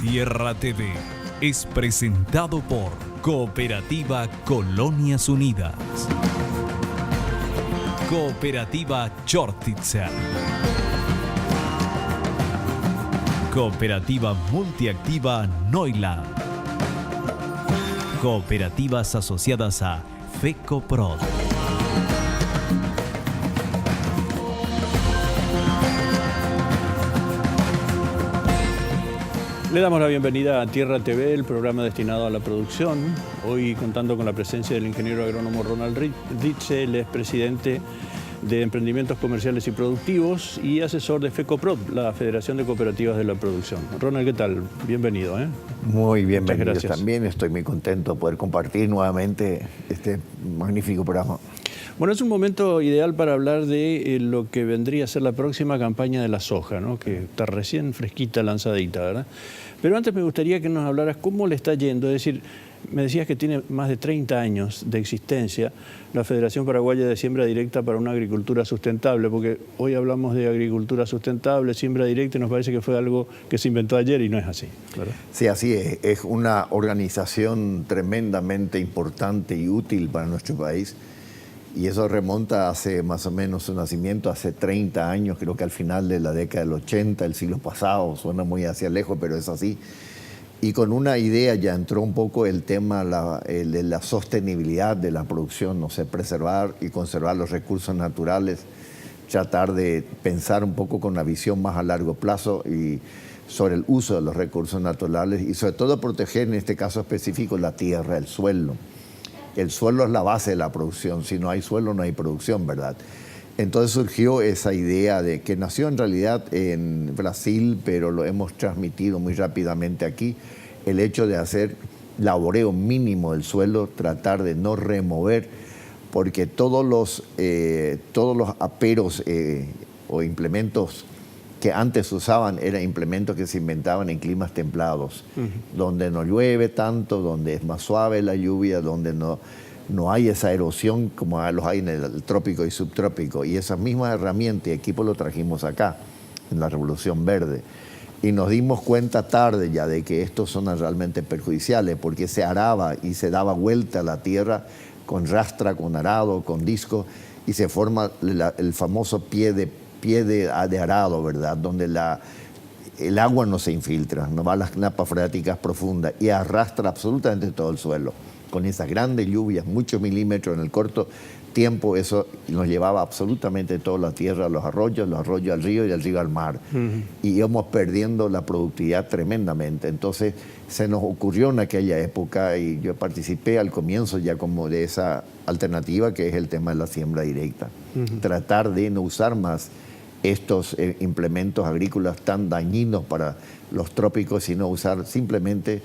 Tierra TV es presentado por Cooperativa Colonias Unidas. Cooperativa Chortitzer. Cooperativa Multiactiva Neuland. Cooperativas asociadas a FECOPROD. Le damos la bienvenida a Tierra TV, el programa destinado a la producción. Hoy contando con la presencia del ingeniero agrónomo Ronald Ritze, él es presidente de Emprendimientos Comerciales y Productivos y asesor de FECOPROD, la Federación de Cooperativas de la Producción. Ronald, ¿qué tal? Bienvenido. Muy bienvenido. Muchas gracias. También estoy muy contento de poder compartir nuevamente este magnífico programa. Bueno, es un momento ideal para hablar de lo que vendría a ser la próxima campaña de la soja, ¿no? Que está recién fresquita, lanzadita, ¿verdad? Pero antes me gustaría que nos hablaras cómo le está yendo. Es decir, me decías que tiene más de 30 años de existencia la Federación Paraguaya de Siembra Directa para una Agricultura Sustentable, porque hoy hablamos de agricultura sustentable, siembra directa, y nos parece que fue algo que se inventó ayer y no es así, ¿verdad? Sí, así es. Es una organización tremendamente importante y útil para nuestro país. Y eso remonta hace más o menos su nacimiento, hace 30 años, creo que al final de la década del 80, el siglo pasado, suena muy hacia lejos, pero es así. Y con una idea ya entró un poco el tema de la sostenibilidad de la producción, no sé, preservar y conservar los recursos naturales, tratar de pensar un poco con una visión más a largo plazo y sobre el uso de los recursos naturales y sobre todo proteger, en este caso específico, la tierra, el suelo. El suelo es la base de la producción, si no hay suelo no hay producción, ¿verdad? Entonces surgió esa idea de que nació en realidad en Brasil, pero lo hemos transmitido muy rápidamente aquí, el hecho de hacer laboreo mínimo del suelo, tratar de no remover, porque todos los aperos o implementos que antes se usaban eran implementos que se inventaban en climas templados, donde no llueve tanto, donde es más suave la lluvia, donde no hay esa erosión como los hay en el trópico y subtrópico. Y esas mismas herramientas y equipos lo trajimos acá, en la Revolución Verde. Y nos dimos cuenta tarde ya de que estos son realmente perjudiciales, porque se araba y se daba vuelta a la tierra con rastra, con arado, con disco, y se forma el famoso pie de arado, ¿verdad? Donde el agua no se infiltra, no va a las napas freáticas profundas y arrastra absolutamente todo el suelo. Con esas grandes lluvias, muchos milímetros en el corto tiempo, eso nos llevaba absolutamente toda la tierra a los arroyos al río y del río al mar. Y íbamos perdiendo la productividad tremendamente. Entonces se nos ocurrió en aquella época, y yo participé al comienzo ya como de esa alternativa, que es el tema de la siembra directa. Tratar de no usar más estos implementos agrícolas tan dañinos para los trópicos, sino usar simplemente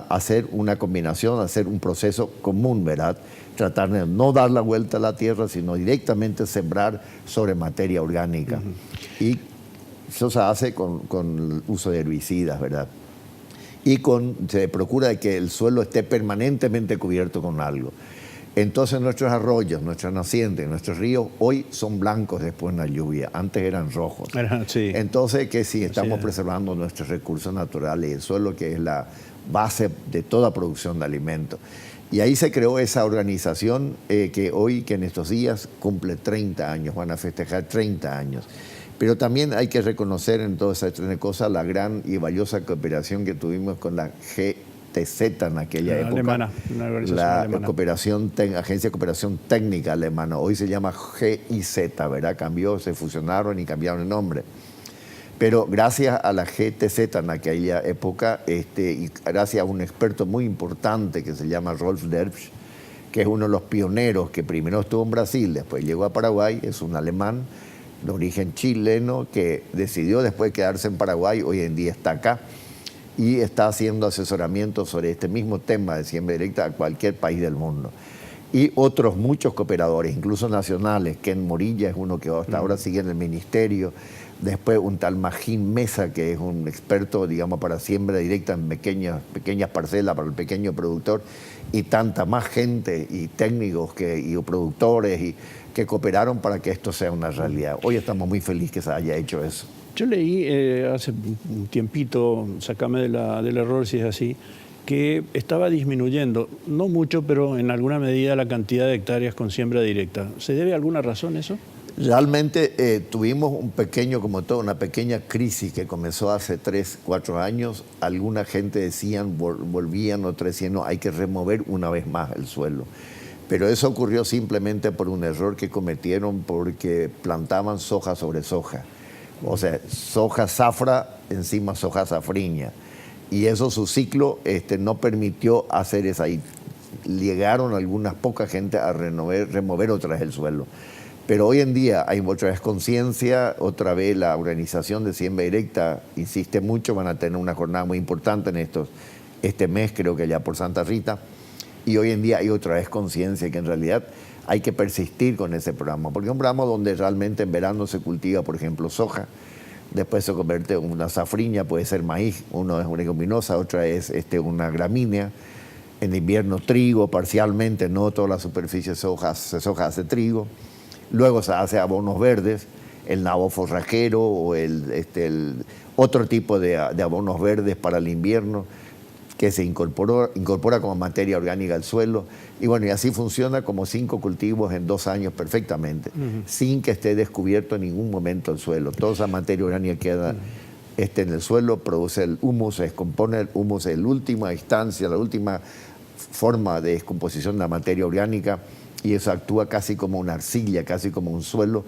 hacer una combinación, hacer un proceso común, ¿verdad? Tratar de no dar la vuelta a la tierra, sino directamente sembrar sobre materia orgánica. Y eso se hace con el uso de herbicidas, ¿verdad? Y se procura de que el suelo esté permanentemente cubierto con algo. Entonces nuestros arroyos, nuestras nacientes, nuestros ríos hoy son blancos después de la lluvia, antes eran rojos. Sí. Entonces que sí, estamos preservando nuestros recursos naturales y el suelo, que es la base de toda producción de alimentos. Y ahí se creó esa organización que en estos días cumple 30 años, van a festejar 30 años. Pero también hay que reconocer en todas estas cosas la gran y valiosa cooperación que tuvimos con la GTZ en aquella época. Alemana, una organización alemana. Agencia de Cooperación Técnica Alemana. Hoy se llama GIZ, ¿verdad? Se fusionaron y cambiaron el nombre. Pero gracias a la GTZ en aquella época, y gracias a un experto muy importante que se llama Rolf Derbsch, que es uno de los pioneros, que primero estuvo en Brasil, después llegó a Paraguay, es un alemán de origen chileno que decidió después quedarse en Paraguay, hoy en día está acá y está haciendo asesoramiento sobre este mismo tema de siembra directa a cualquier país del mundo. Y otros muchos cooperadores, incluso nacionales. Ken Morilla es uno que hasta ahora sigue en el ministerio. Después un tal Magín Mesa, que es un experto, digamos, para siembra directa en pequeñas parcelas para el pequeño productor. Y tanta más gente y técnicos y productores que cooperaron para que esto sea una realidad. Hoy estamos muy felices que se haya hecho eso. Yo leí hace un tiempito, sacame del error si es así, que estaba disminuyendo, no mucho, pero en alguna medida la cantidad de hectáreas con siembra directa. ¿Se debe a alguna razón eso? Realmente tuvimos una pequeña crisis que comenzó hace 3, 4 años. Alguna gente decían, volvían, otros decían, no, hay que remover una vez más el suelo. Pero eso ocurrió simplemente por un error que cometieron porque plantaban soja sobre soja. O sea, soja zafra encima soja safriña. Y eso su ciclo no permitió hacer esa. Y llegaron algunas poca gente a remover otra vez el suelo. Pero hoy en día hay otra vez conciencia, otra vez la organización de siembra directa insiste mucho, van a tener una jornada muy importante en este mes, creo que ya por Santa Rita, y hoy en día hay otra vez conciencia que en realidad hay que persistir con ese programa, porque es un programa donde realmente en verano se cultiva, por ejemplo, soja, después se convierte en una safriña, puede ser maíz, uno es una leguminosa, otra es una gramínea, en invierno trigo parcialmente, no toda la superficie soja hace trigo. Luego se hace abonos verdes, el nabo forrajero o el otro tipo de abonos verdes para el invierno que se incorpora como materia orgánica al suelo. Y bueno, y así funciona como 5 cultivos en 2 años perfectamente, sin que esté descubierto en ningún momento el suelo. Toda esa materia orgánica queda en el suelo, produce el humus, se descompone. El humus es la última instancia, la última forma de descomposición de la materia orgánica. Y eso actúa casi como una arcilla, casi como un suelo,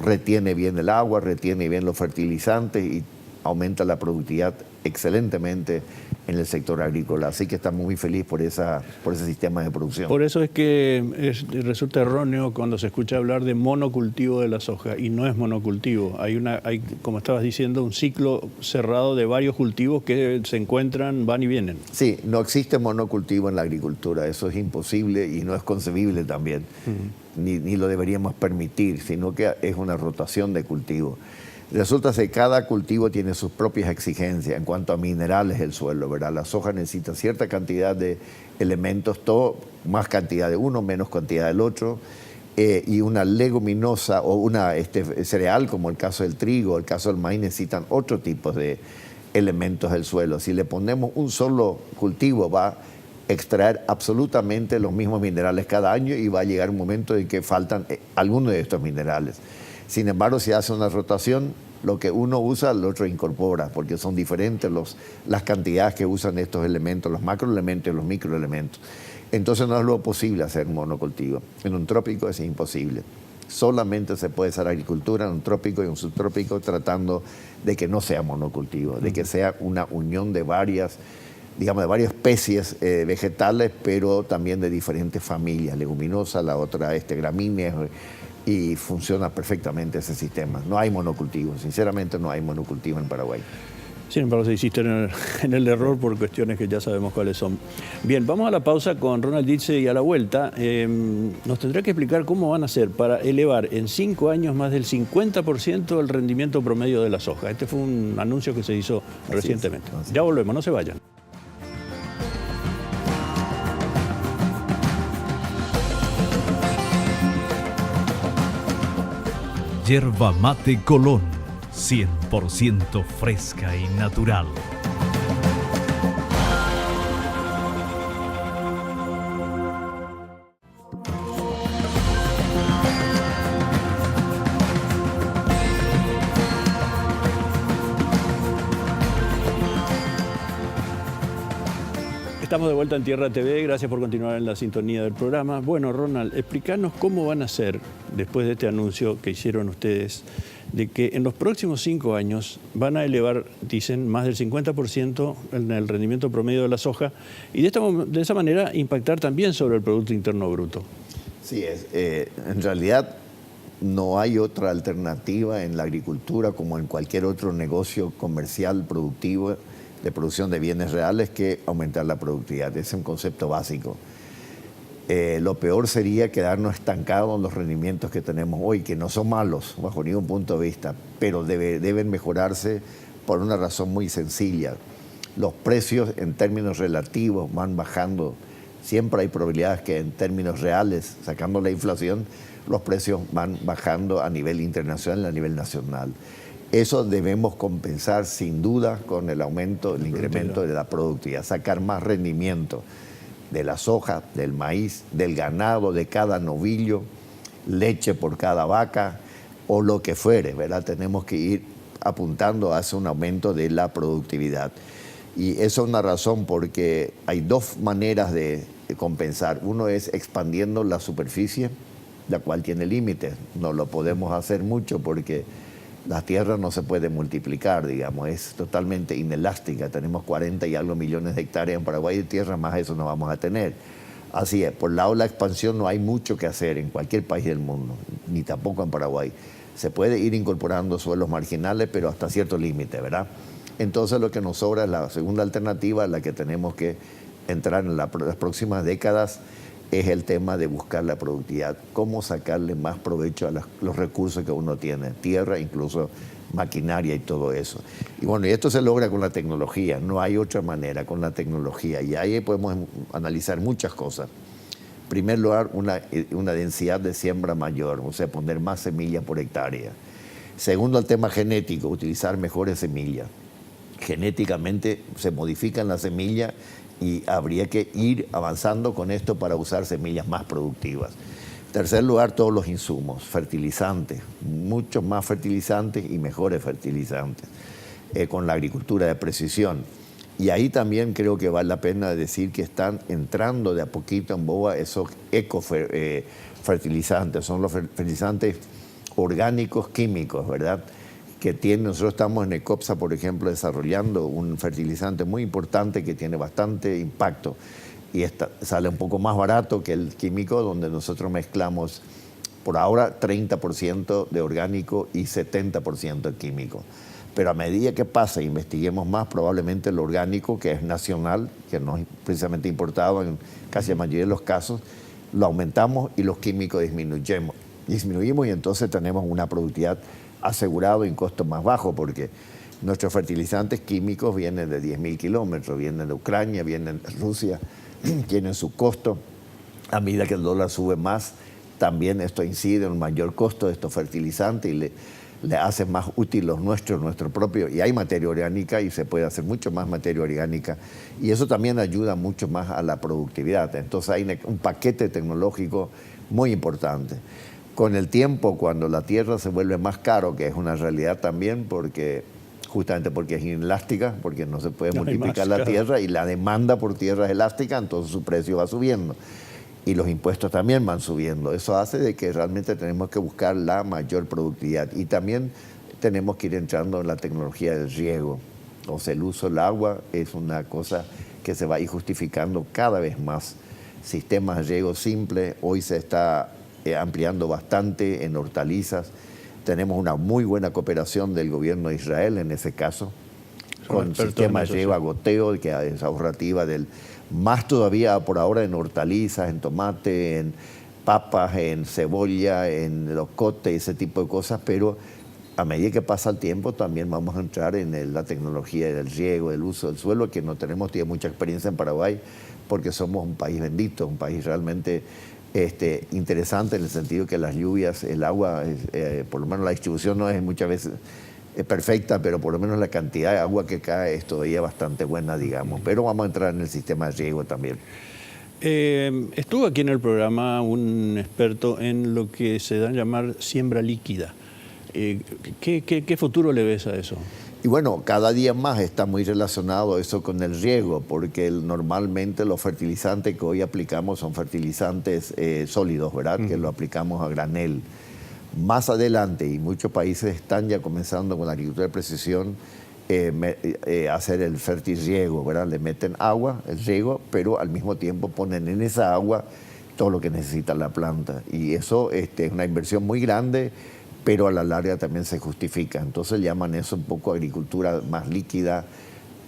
retiene bien el agua, retiene bien los fertilizantes y aumenta la productividad excelentemente en el sector agrícola. Así que estamos muy felices por ese sistema de producción. Por eso es que resulta erróneo cuando se escucha hablar de monocultivo de la soja, y no es monocultivo. Hay, como estabas diciendo, un ciclo cerrado de varios cultivos que se encuentran, van y vienen. Sí, no existe monocultivo en la agricultura, eso es imposible y no es concebible también, ni lo deberíamos permitir, sino que es una rotación de cultivos. Resulta que cada cultivo tiene sus propias exigencias en cuanto a minerales del suelo, ¿verdad? La soja necesita cierta cantidad de elementos, todo, más cantidad de uno, menos cantidad del otro, y una leguminosa o una cereal, como el caso del trigo, el caso del maíz, necesitan otro tipo de elementos del suelo. Si le ponemos un solo cultivo, va a extraer absolutamente los mismos minerales cada año y va a llegar un momento en que faltan algunos de estos minerales. Sin embargo, si hace una rotación, lo que uno usa, el otro incorpora, porque son diferentes las cantidades que usan estos elementos, los macroelementos y los microelementos. Entonces no es lo posible hacer un monocultivo. En un trópico es imposible. Solamente se puede hacer agricultura en un trópico y un subtrópico tratando de que no sea monocultivo, de que sea una unión de varias especies vegetales, pero también de diferentes familias, leguminosa, la otra gramíneas, y funciona perfectamente ese sistema. No hay monocultivo, sinceramente no hay monocultivo en Paraguay. Sin embargo, se insiste en el error por cuestiones que ya sabemos cuáles son. Bien, vamos a la pausa con Ronald Dietze y a la vuelta nos tendrá que explicar cómo van a hacer para elevar en 5 años más del 50% el rendimiento promedio de la soja. Este fue un anuncio que se hizo recientemente. Ya volvemos, no se vayan. Yerba Mate Colón, 100% fresca y natural. Estamos de vuelta en Tierra TV, gracias por continuar en la sintonía del programa. Bueno, Ronald, explícanos cómo van a hacer, después de este anuncio que hicieron ustedes, de que en los próximos 5 años van a elevar, dicen, más del 50% en el rendimiento promedio de la soja y de esa manera impactar también sobre el Producto Interno Bruto. Sí, en realidad no hay otra alternativa en la agricultura como en cualquier otro negocio comercial productivo de producción de bienes reales que aumentar la productividad. Ese es un concepto básico. Lo peor sería quedarnos estancados en los rendimientos que tenemos hoy, que no son malos bajo ningún punto de vista, pero deben mejorarse por una razón muy sencilla. Los precios en términos relativos van bajando. Siempre hay probabilidades que en términos reales, sacando la inflación, los precios van bajando a nivel internacional y a nivel nacional. Eso debemos compensar sin duda con el aumento, el incremento de la productividad, sacar más rendimiento de la soja, del maíz, del ganado, de cada novillo, leche por cada vaca o lo que fuere, ¿verdad? Tenemos que ir apuntando hacia un aumento de la productividad. Y eso es una razón porque hay dos maneras de compensar. Uno es expandiendo la superficie, la cual tiene límites. No lo podemos hacer mucho porque la tierra no se puede multiplicar, digamos, es totalmente inelástica. Tenemos 40 y algo millones de hectáreas en Paraguay de tierra, más eso no vamos a tener. Así es, por el lado de la expansión no hay mucho que hacer en cualquier país del mundo, ni tampoco en Paraguay. Se puede ir incorporando suelos marginales, pero hasta cierto límite, ¿verdad? Entonces lo que nos sobra es la segunda alternativa, la que tenemos que entrar en las próximas décadas, es el tema de buscar la productividad, cómo sacarle más provecho a los recursos que uno tiene, tierra, incluso maquinaria y todo eso. Y bueno, y esto se logra con la tecnología, no hay otra manera, con la tecnología, y ahí podemos analizar muchas cosas. En primer lugar, una densidad de siembra mayor, o sea, poner más semillas por hectárea. Segundo, el tema genético, utilizar mejores semillas. Genéticamente se modifican las semillas y habría que ir avanzando con esto para usar semillas más productivas. En tercer lugar, todos los insumos, fertilizantes, muchos más fertilizantes y mejores fertilizantes, con la agricultura de precisión. Y ahí también creo que vale la pena decir que están entrando de a poquito en boga esos ecofertilizantes, son los fertilizantes orgánicos químicos, ¿verdad? Nosotros estamos en ECOPSA, por ejemplo, desarrollando un fertilizante muy importante que tiene bastante impacto y sale un poco más barato que el químico, donde nosotros mezclamos por ahora 30% de orgánico y 70% de químico. Pero a medida que pasa, investiguemos más, probablemente el orgánico, que es nacional, que no es precisamente importado en casi la mayoría de los casos, lo aumentamos y los químicos disminuimos y entonces tenemos una productividad asegurado y un costo más bajo, porque nuestros fertilizantes químicos vienen de 10.000 kilómetros, vienen de Ucrania, vienen de Rusia, tienen su costo. A medida que el dólar sube más, también esto incide en un mayor costo de estos fertilizantes y le hace más útil los nuestro propio. Y hay materia orgánica y se puede hacer mucho más materia orgánica. Y eso también ayuda mucho más a la productividad. Entonces hay un paquete tecnológico muy importante. Con el tiempo, cuando la tierra se vuelve más caro, que es una realidad también, justamente porque es inelástica, porque no se puede multiplicar la tierra y la demanda por tierra es elástica, entonces su precio va subiendo. Y los impuestos también van subiendo. Eso hace de que realmente tenemos que buscar la mayor productividad. Y también tenemos que ir entrando en la tecnología del riego. O sea, el uso del agua es una cosa que se va a ir justificando cada vez más. Sistemas de riego simples, hoy se está ampliando bastante en hortalizas. Tenemos una muy buena cooperación del gobierno de Israel en ese caso, con sistemas de riego a goteo, que es ahorrativa más todavía por ahora en hortalizas, en tomate, en papas, en cebolla, en locote, ese tipo de cosas, pero a medida que pasa el tiempo también vamos a entrar en la tecnología del riego, del uso del suelo, que no tenemos mucha experiencia en Paraguay, porque somos un país bendito, un país realmente interesante en el sentido que las lluvias, el agua, por lo menos la distribución no es muchas veces perfecta, pero por lo menos la cantidad de agua que cae es todavía bastante buena, digamos. Pero vamos a entrar en el sistema de riego también. Estuvo aquí en el programa un experto en lo que se da a llamar siembra líquida. ¿Qué futuro le ves a eso? Y bueno, cada día más está muy relacionado eso con el riego, porque normalmente los fertilizantes que hoy aplicamos son fertilizantes sólidos, ¿verdad? Que lo aplicamos a granel. Más adelante, y muchos países están ya comenzando con la agricultura de precisión, hacer el fertirriego, ¿verdad? Le meten agua, el riego, pero al mismo tiempo ponen en esa agua todo lo que necesita la planta. Y eso es una inversión muy grande, pero a la larga también se justifica. Entonces llaman eso un poco agricultura más líquida.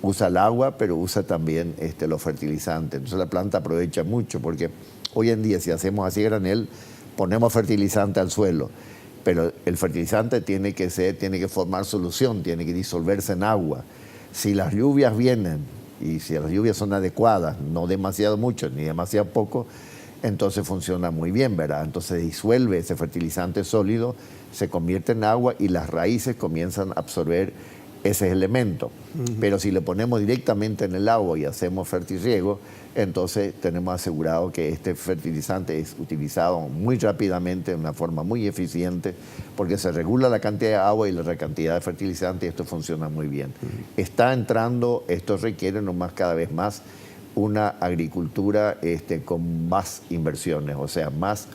Usa el agua, pero usa también los fertilizantes. Entonces la planta aprovecha mucho, porque hoy en día si hacemos así granel, ponemos fertilizante al suelo, pero el fertilizante tiene que formar solución, tiene que disolverse en agua. Si las lluvias vienen y si las lluvias son adecuadas, no demasiado mucho ni demasiado poco, entonces funciona muy bien, ¿verdad? Entonces disuelve ese fertilizante sólido, se convierte en agua y las raíces comienzan a absorber ese elemento. Pero si le ponemos directamente en el agua y hacemos fertirriego, entonces tenemos asegurado que este fertilizante es utilizado muy rápidamente, de una forma muy eficiente, porque se regula la cantidad de agua y la cantidad de fertilizante y esto funciona muy bien. Está entrando, esto requiere nomás cada vez más una agricultura con más inversiones, o sea, más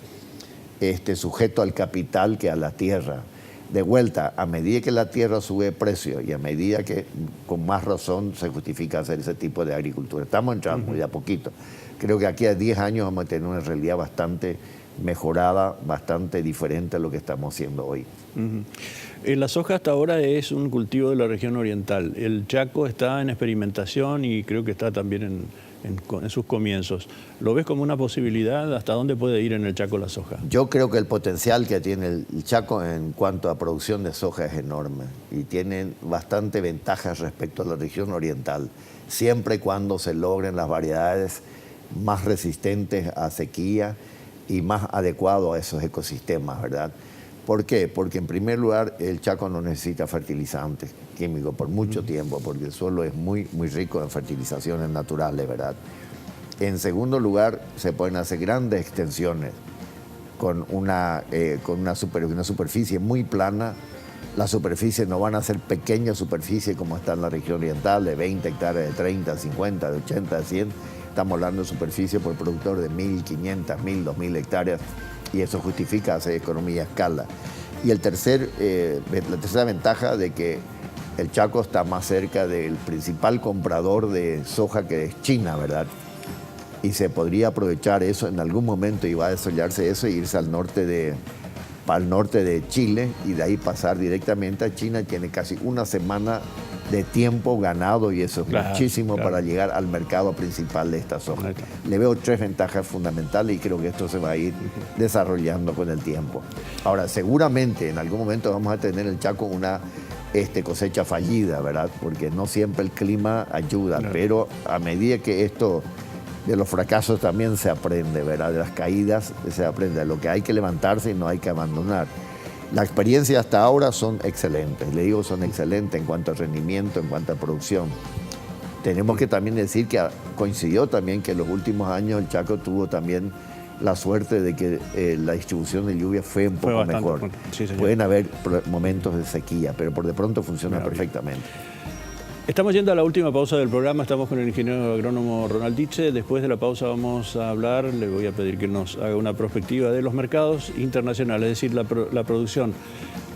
sujeto al capital que a la tierra. De vuelta, a medida que la tierra sube de precio y a medida que con más razón se justifica hacer ese tipo de agricultura. Estamos entrando de a poquito. Creo que aquí a 10 años vamos a tener una realidad bastante mejorada, bastante diferente a lo que estamos haciendo hoy. La soja hasta ahora es un cultivo de la región oriental. El Chaco está en experimentación y creo que está también en sus comienzos. ¿Lo ves como una posibilidad? ¿Hasta dónde puede ir en el Chaco la soja? Yo creo que el potencial que tiene el Chaco en cuanto a producción de soja es enorme y tiene bastante ventajas respecto a la región oriental, siempre y cuando se logren las variedades más resistentes a sequía y más adecuados a esos ecosistemas, ¿verdad? ¿Por qué? Porque en primer lugar el Chaco no necesita fertilizantes químicos por mucho tiempo, porque el suelo es muy, muy rico en fertilizaciones naturales, ¿verdad? En segundo lugar, se pueden hacer grandes extensiones con una superficie muy plana. Las superficies no van a ser pequeñas superficies como está en la región oriental, de 20 hectáreas, de 30, 50, de 80, de 100. Estamos hablando de superficie por productor de 1.500, 1.000, 2.000 hectáreas y eso justifica hacer economía a escala. Y la tercera ventaja de que el Chaco está más cerca del principal comprador de soja, que es China, ¿verdad? Y se podría aprovechar eso en algún momento y va a desarrollarse eso e irse al norte de Chile y de ahí pasar directamente a China. Tiene casi una semana de tiempo ganado y eso es muchísimo para llegar al mercado principal de esta soja. Le veo 3 ventajas fundamentales y creo que esto se va a ir desarrollando con el tiempo. Ahora, seguramente en algún momento vamos a tener en el Chaco una cosecha fallida, ¿verdad? Porque no siempre el clima ayuda, pero a medida que esto de los fracasos también se aprende, ¿verdad? De las caídas se aprende, de lo que hay que levantarse y no hay que abandonar. La experiencia hasta ahora son excelentes, le digo, son excelentes en cuanto a rendimiento, en cuanto a producción. Tenemos que también decir que coincidió también que en los últimos años el Chaco tuvo también la suerte de que la distribución de lluvia fue un poco mejor. Sí, pueden haber momentos de sequía, pero por de pronto funciona perfectamente. Estamos yendo a la última pausa del programa, estamos con el ingeniero agrónomo Ronald Dietze. Después de la pausa vamos a hablar, le voy a pedir que nos haga una perspectiva de los mercados internacionales, es decir, la producción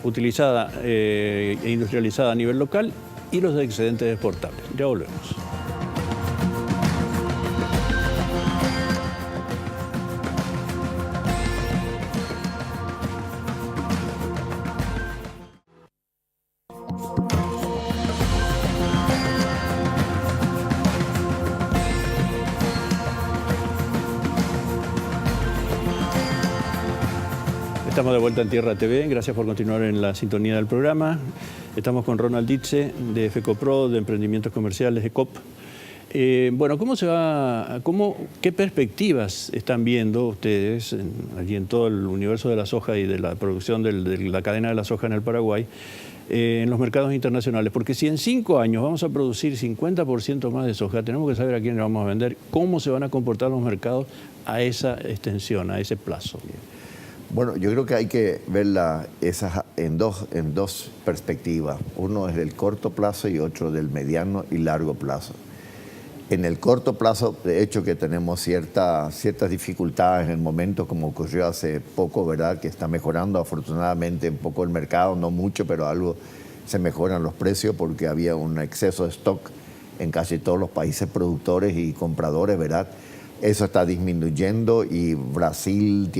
utilizada e industrializada a nivel local y los excedentes exportables. Ya volvemos. Estamos de vuelta en Tierra TV, gracias por continuar en la sintonía del programa. Estamos con Ronald Dietze de FECOPRO, de Emprendimientos Comerciales, ECOP. Bueno, ¿qué perspectivas están viendo ustedes allí en todo el universo de la soja y de la producción de la cadena de la soja en el Paraguay, en los mercados internacionales? Porque si en 5 años vamos a producir 50% más de soja, tenemos que saber a quién le vamos a vender, cómo se van a comportar los mercados a esa extensión, a ese plazo. Bueno, yo creo que hay que verla en dos perspectivas. Uno es del corto plazo y otro del mediano y largo plazo. En el corto plazo, de hecho, que tenemos ciertas dificultades en el momento, como ocurrió hace poco, ¿verdad? Que está mejorando afortunadamente un poco el mercado, no mucho, pero algo se mejoran los precios porque había un exceso de stock en casi todos los países productores y compradores, ¿verdad? Eso está disminuyendo y Brasil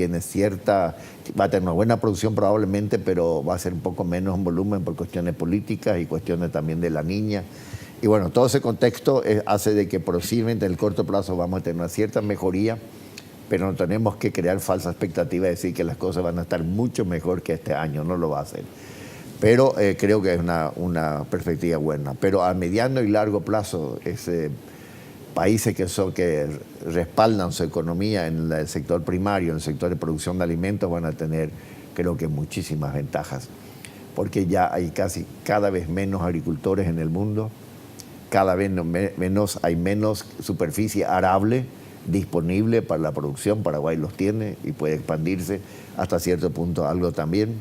va a tener una buena producción probablemente, pero va a ser un poco menos en volumen por cuestiones políticas y cuestiones también de la niña. Y bueno, todo ese contexto hace de que posiblemente en el corto plazo vamos a tener una cierta mejoría, pero no tenemos que crear falsa expectativa de decir que las cosas van a estar mucho mejor que este año, no lo va a hacer. Pero creo que es una perspectiva buena. Pero a mediano y largo plazo países que respaldan su economía en el sector primario, en el sector de producción de alimentos, van a tener, creo que, muchísimas ventajas, porque ya hay cada vez menos agricultores en el mundo, cada vez hay menos superficie arable disponible para la producción. Paraguay los tiene y puede expandirse hasta cierto punto algo también.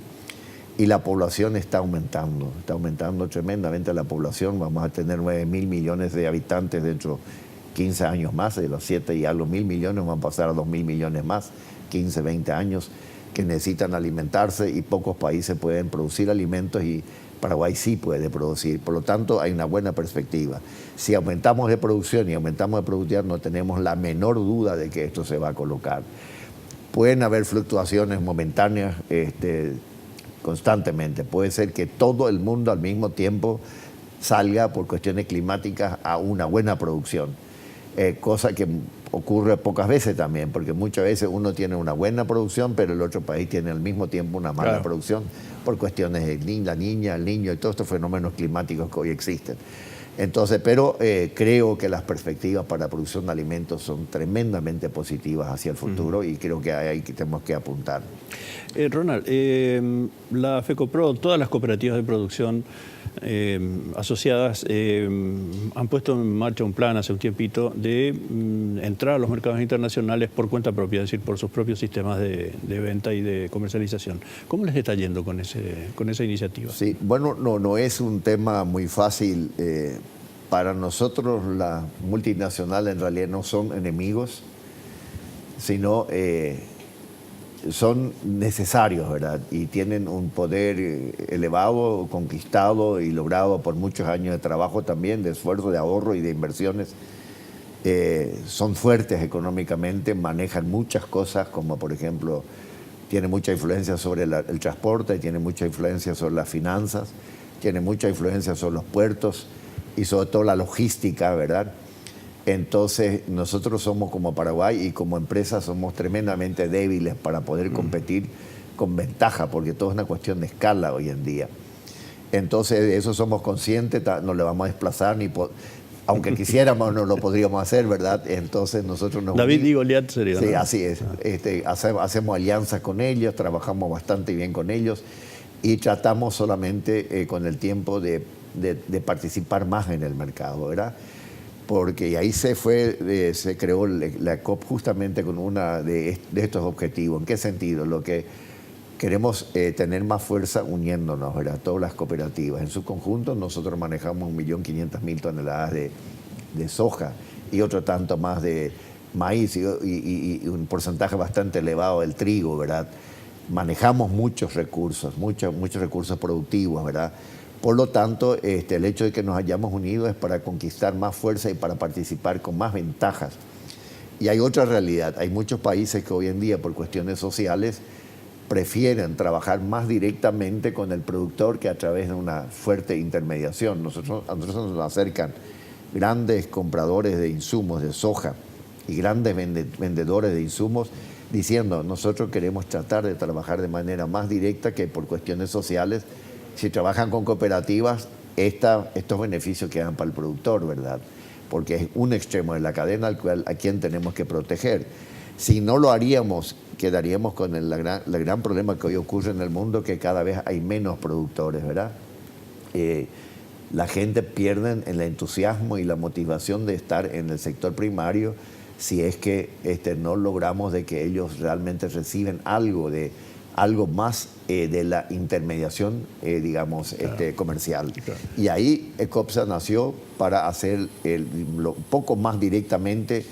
Y la población está aumentando tremendamente la población. Vamos a tener 9.000 millones de habitantes dentro de 15 años más, de los 7 y algo mil millones van a pasar a 2.000 millones más, 15, 20 años, que necesitan alimentarse, y pocos países pueden producir alimentos y Paraguay sí puede producir. Por lo tanto, hay una buena perspectiva. Si aumentamos de producción y aumentamos de productividad, no tenemos la menor duda de que esto se va a colocar. Pueden haber fluctuaciones momentáneas constantemente. Puede ser que todo el mundo al mismo tiempo salga por cuestiones climáticas a una buena producción. Cosa que ocurre pocas veces también, porque muchas veces uno tiene una buena producción, pero el otro país tiene al mismo tiempo una mala producción por cuestiones de la niña, el niño y todos estos fenómenos climáticos que hoy existen. Entonces, pero creo que las perspectivas para la producción de alimentos son tremendamente positivas hacia el futuro y creo que ahí tenemos que apuntar. Ronald, la FECOPRO, todas las cooperativas de producción asociadas han puesto en marcha un plan hace un tiempito de entrar a los mercados internacionales por cuenta propia, es decir, por sus propios sistemas de venta y de comercialización. ¿Cómo les está yendo con esa iniciativa? Sí, bueno, no es un tema muy fácil. Para nosotros las multinacionales en realidad no son enemigos, sino son necesarios, ¿verdad? Y tienen un poder elevado, conquistado y logrado por muchos años de trabajo también, de esfuerzo, de ahorro y de inversiones. Son fuertes económicamente, manejan muchas cosas, como por ejemplo, tiene mucha influencia sobre el transporte, tiene mucha influencia sobre las finanzas, tiene mucha influencia sobre los puertos y sobre todo la logística, ¿verdad? Entonces, nosotros somos como Paraguay y como empresa somos tremendamente débiles para poder competir con ventaja, porque todo es una cuestión de escala hoy en día. Entonces, de eso somos conscientes, no le vamos a desplazar, aunque quisiéramos no lo podríamos hacer, ¿verdad? Entonces, nosotros nos David y Goliat sería, ¿no? Sí, así es. Hacemos alianzas con ellos, trabajamos bastante bien con ellos y tratamos solamente con el tiempo de participar más en el mercado, ¿verdad? Porque ahí se creó la COP justamente con uno de estos objetivos. ¿En qué sentido? Lo que queremos tener más fuerza uniéndonos, ¿verdad? Todas las cooperativas. En su conjunto nosotros manejamos 1.500.000 toneladas de soja y otro tanto más de maíz y un porcentaje bastante elevado del trigo, ¿verdad? Manejamos muchos recursos productivos, ¿verdad? Por lo tanto, el hecho de que nos hayamos unido es para conquistar más fuerza y para participar con más ventajas. Y hay otra realidad. Hay muchos países que hoy en día, por cuestiones sociales, prefieren trabajar más directamente con el productor que a través de una fuerte intermediación. A nosotros nos acercan grandes compradores de insumos, de soja, y grandes vendedores de insumos, diciendo, nosotros queremos tratar de trabajar de manera más directa que por cuestiones sociales. Si trabajan con cooperativas, estos beneficios quedan para el productor, ¿verdad? Porque es un extremo de la cadena a quien tenemos que proteger. Si no lo haríamos, quedaríamos con el gran problema que hoy ocurre en el mundo, que cada vez hay menos productores, ¿verdad? La gente pierde el entusiasmo y la motivación de estar en el sector primario si es que no logramos de que ellos realmente reciben algo más de la intermediación, comercial. Claro. Y ahí ECOPSA nació para hacer un poco más directamente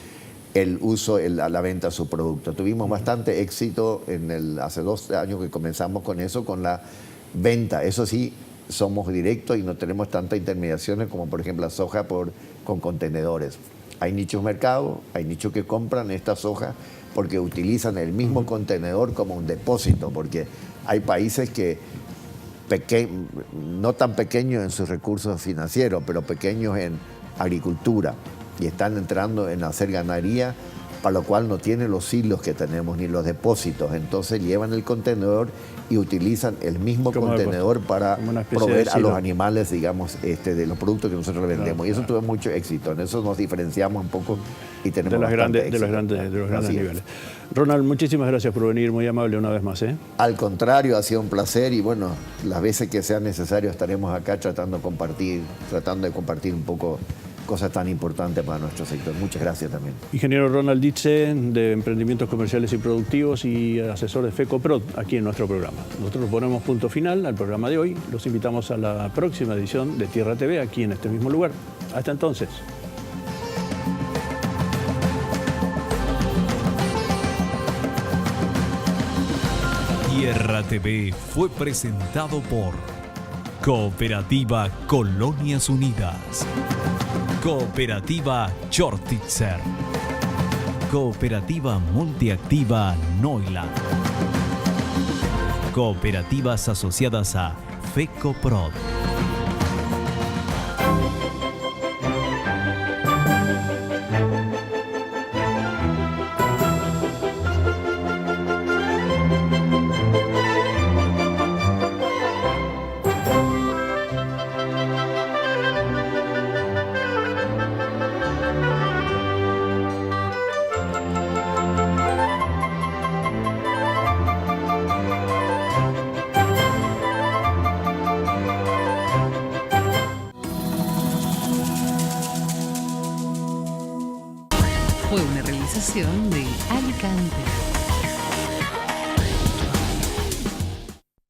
el uso, la venta de su producto. Tuvimos bastante éxito hace 2 años que comenzamos con eso, con la venta. Eso sí, somos directos y no tenemos tantas intermediaciones como por ejemplo la soja con contenedores. Hay nichos mercados, hay nichos que compran esta soja porque utilizan el mismo contenedor como un depósito, porque hay países que no tan pequeños en sus recursos financieros, pero pequeños en agricultura y están entrando en hacer ganadería para lo cual no tiene los silos que tenemos ni los depósitos. Entonces llevan el contenedor y utilizan el mismo contenedor para proveer a los animales, digamos, de los productos que nosotros vendemos. Y eso tuvo mucho éxito. En eso nos diferenciamos un poco y tenemos de los grandes niveles. Ronald, muchísimas gracias por venir, muy amable una vez más. Al contrario, ha sido un placer y bueno, las veces que sea necesario estaremos acá tratando de compartir un poco cosas tan importantes para nuestro sector. Muchas gracias también. Ingeniero Ronald Ditze, de Emprendimientos Comerciales y Productivos y asesor de FECOPROD, aquí en nuestro programa. Nosotros ponemos punto final al programa de hoy. Los invitamos a la próxima edición de Tierra TV, aquí en este mismo lugar. Hasta entonces. Tierra TV fue presentado por Cooperativa Colonias Unidas, Cooperativa Chortitzer, Cooperativa Multiactiva Neuland, Cooperativas asociadas a FECOPROD. Fue una realización de Alicante.